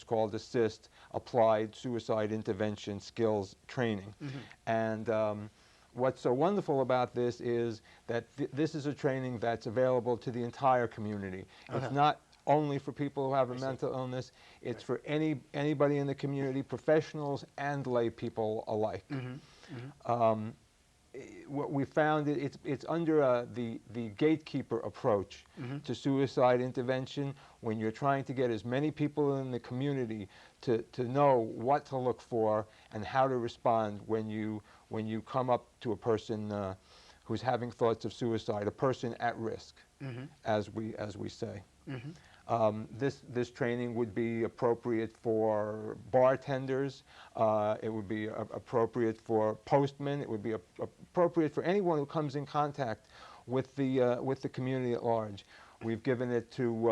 called ASIST, Applied Suicide Intervention Skills Training. And what's so wonderful about this is that this is a training that's available to the entire community. It's not only for people who have a mental illness, it's for anybody in the community, professionals and lay people alike. What we found, it's under the gatekeeper approach to suicide intervention, when you're trying to get as many people in the community to know what to look for and how to respond when you come up to a person who's having thoughts of suicide, a person at risk, as we say. This training would be appropriate for bartenders, it would be appropriate for postmen, it would be appropriate for anyone who comes in contact with the community at large. We've given it to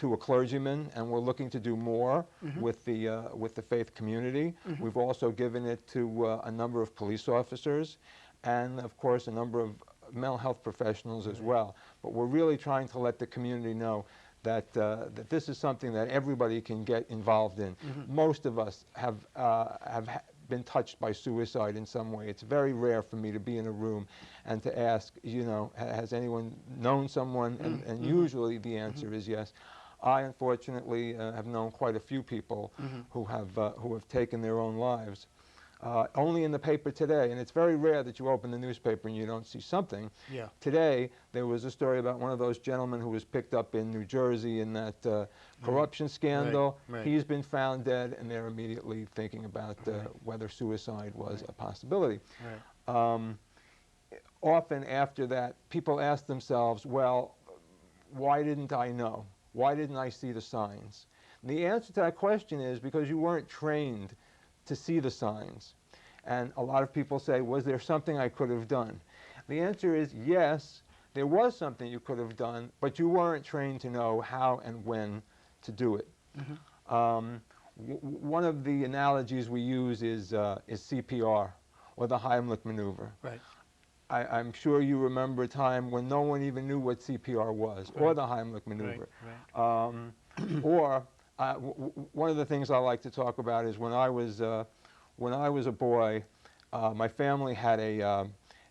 a clergyman, and we're looking to do more with the faith community. We've also given it to a number of police officers, and of course a number of mental health professionals as well. But we're really trying to let the community know that this is something that everybody can get involved in. Most of us have been touched by suicide in some way. It's very rare for me to be in a room and to ask, you know, has anyone known someone? And usually the answer is yes. I unfortunately have known quite a few people who have taken their own lives. Only in the paper today, and it's very rare that you open the newspaper and you don't see something. Today, there was a story about one of those gentlemen who was picked up in New Jersey in that corruption scandal. He's been found dead, and they're immediately thinking about whether suicide was a possibility. Often after that, people ask themselves, well, why didn't I know? Why didn't I see the signs? And the answer to that question is because you weren't trained to see the signs. And a lot of people say, was there something I could have done? The answer is yes, there was something you could have done, but you weren't trained to know how and when to do it. One of the analogies we use is CPR, or the Heimlich maneuver. I'm sure you remember a time when no one even knew what CPR was, or the Heimlich maneuver. Or one of the things I like to talk about is when I was a boy, my family had a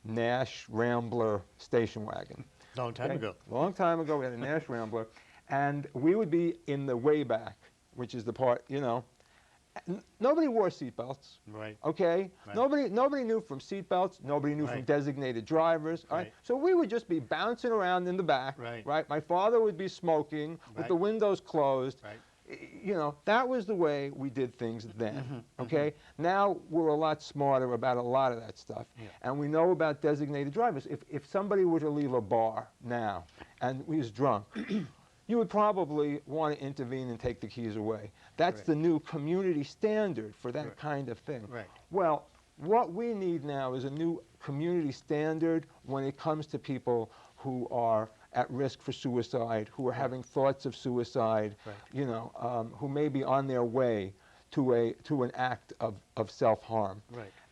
Nash Rambler station wagon. Long time ago. Long time ago, we had a Nash Rambler, and we would be in the way back, which is the part, you know. Nobody wore seatbelts. Okay? Nobody knew from seatbelts. Nobody knew from designated drivers. So we would just be bouncing around in the back. My father would be smoking with the windows closed. You know, that was the way we did things then. Okay? Now we're a lot smarter about a lot of that stuff. And we know about designated drivers. If somebody were to leave a bar now and he was drunk, you would probably want to intervene and take the keys away. That's the new community standard for that kind of thing. Well, what we need now is a new community standard when it comes to people who are at risk for suicide, who are having thoughts of suicide, you know, who may be on their way to an act of self-harm.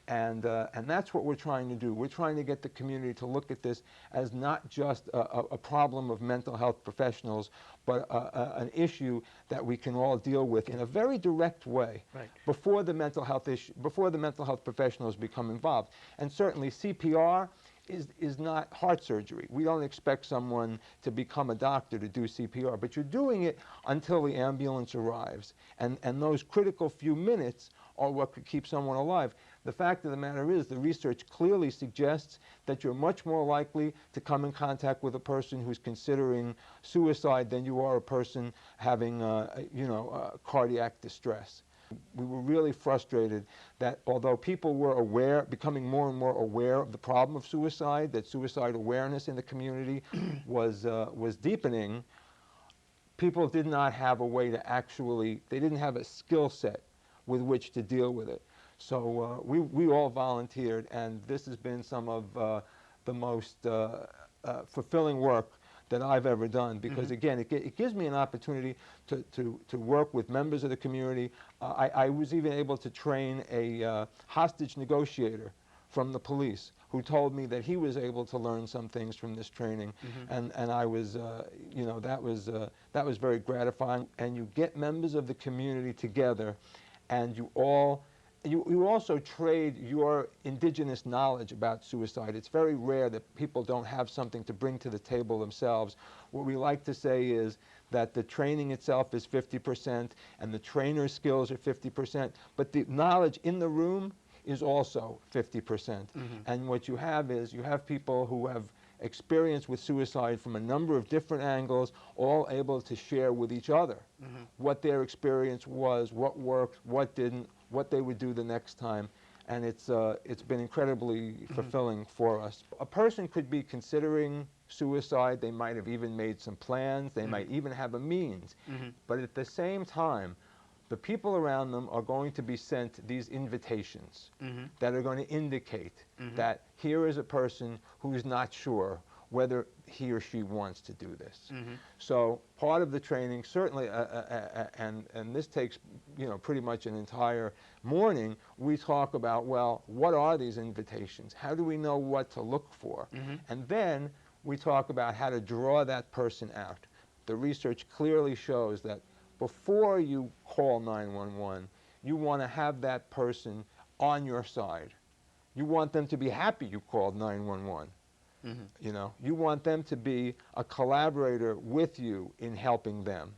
And that's what we're trying to do. We're trying to get the community to look at this as not just a problem of mental health professionals, but an issue that we can all deal with in a very direct way before the mental health professionals become involved. And certainly CPR is not heart surgery. We don't expect someone to become a doctor to do CPR, but you're doing it until the ambulance arrives. And those critical few minutes are what could keep someone alive. The fact of the matter is, the research clearly suggests that you're much more likely to come in contact with a person who's considering suicide than you are a person having, you know, cardiac distress. We were really frustrated that although people were aware, becoming more and more aware of the problem of suicide, that suicide awareness in the community was deepening, people did not have a way to actually, they didn't have a skill set with which to deal with it. So we all volunteered, and this has been some of the most fulfilling work that I've ever done, because again, it gives me an opportunity to work with members of the community. I was even able to train a hostage negotiator from the police who told me that he was able to learn some things from this training, and I was, you know, that was very gratifying. And you get members of the community together, and you also trade your indigenous knowledge about suicide. It's very rare that people don't have something to bring to the table themselves. What we like to say is that the training itself is 50% and the trainer's skills are 50%, but the knowledge in the room is also 50%. And what you have is you have people who have experience with suicide from a number of different angles, all able to share with each other what their experience was, what worked, what didn't, what they would do the next time. And it's been incredibly fulfilling for us. A person could be considering suicide, they might have even made some plans, they might even have a means, but at the same time, the people around them are going to be sent these invitations that are going to indicate that here is a person who's not sure whether he or she wants to do this. So part of the training, certainly, and this takes, you know, pretty much an entire morning, we talk about, well, what are these invitations? How do we know what to look for? And then we talk about how to draw that person out. The research clearly shows that before you call 911, you want to have that person on your side. You want them to be happy you called 911. You know, you want them to be a collaborator with you in helping them.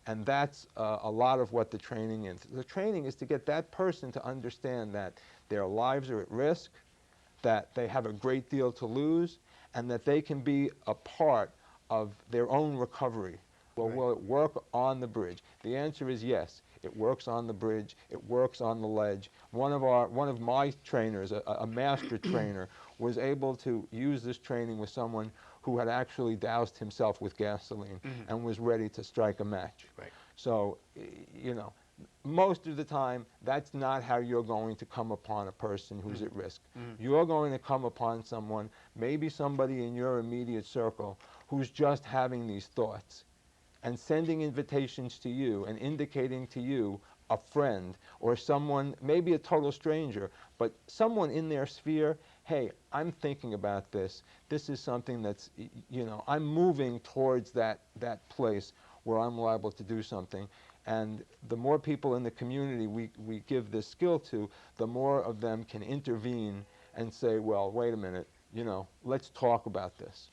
And that's a lot of what the training is. The training is to get that person to understand that their lives are at risk, that they have a great deal to lose, and that they can be a part of their own recovery. Well, will it work on the bridge? The answer is yes. It works on the bridge. It works on the ledge. One of my trainers, a master trainer, was able to use this training with someone who had actually doused himself with gasoline and was ready to strike a match. So, you know, most of the time, that's not how you're going to come upon a person who's at risk. You're going to come upon someone, maybe somebody in your immediate circle, who's just having these thoughts and sending invitations to you and indicating to you a friend or someone, maybe a total stranger, but someone in their sphere, hey, I'm thinking about this. This is something that's, you know, I'm moving towards that place where I'm liable to do something. And the more people in the community we give this skill to, the more of them can intervene and say, well, wait a minute, you know, let's talk about this.